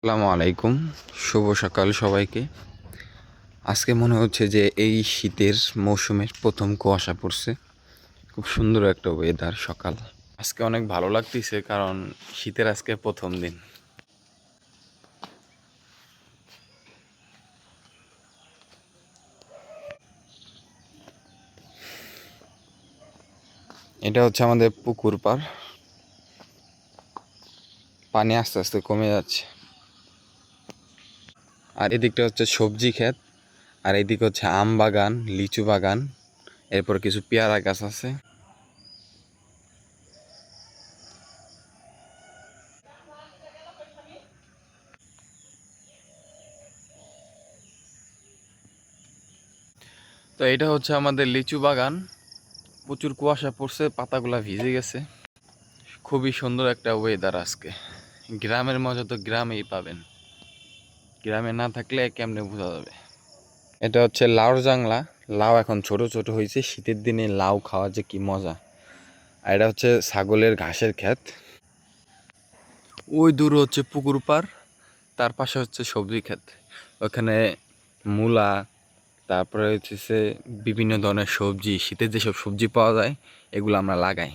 আসসালামু আলাইকুম, শুভ সকাল সবাইকে। আজকে মনে হচ্ছে যে এই শীতের মৌসুমের প্রথম কুয়াশা পড়ছে। খুব সুন্দর একটা ওয়েদার সকাল। আজকে অনেক ভালো লাগতেছে কারণ শীতের আজকে প্রথম দিন। এটা হচ্ছে আমাদের পুকুর পাড়। পানি আস্তে আস্তে কমে যাচ্ছে। আর এদিকটা হচ্ছে সবজি ক্ষেত, আর এদিকে হচ্ছে আম বাগান, লিচু বাগান, এরপর কিছু পেয়ারা গাছ আছে। তো এটা হচ্ছে আমাদের লিচু বাগান। প্রচুর কুয়াশা পড়ছে, পাতাগুলা ভিজে গেছে। খুবই সুন্দর একটা ওয়েদার আজকে। গ্রামের মজা তো গ্রামেই পাবেন, গ্রামে না থাকলে কেমনে বোঝা যাবে। এটা হচ্ছে লাউর জাংলা। লাউ এখন ছোট ছোট হয়েছে, শীতের দিনে লাউ খাওয়া যে কি মজা। আর এটা হচ্ছে ছাগলের ঘাসের ক্ষেত। ওই দূর হচ্ছে পুকুর পাড়, তার পাশে হচ্ছে সবজি ক্ষেত। ওখানে মূলা, তারপরে হচ্ছে বিভিন্ন ধরনের সবজি, শীতের যেসব সবজি পাওয়া যায় এগুলো আমরা লাগাই।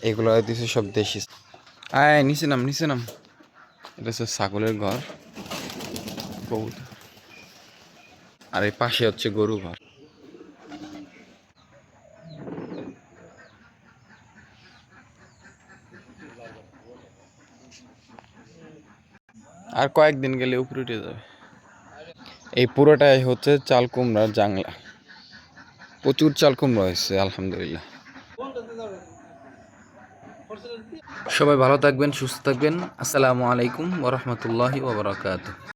এগুলো হচ্ছে সব দেশি। আয় নিচে নাম, নিচে নাম। এটা হচ্ছে ছাগলের ঘর, কবুতর। আর এই পাশে হচ্ছে গরু ঘর। আর কয়েকদিন গেলে উপরে উঠে যাবে। এই পুরোটাই হচ্ছে চাল কুমড়ার জাংলা। প্রচুর চাল কুমড়া হয়েছে আলহামদুলিল্লাহ। সবাই ভালো থাকবেন, সুস্থ থাকবেন। আসসালামু আলাইকুম ওয়া রাহমাতুল্লাহি ওয়া বারাকাতুহু।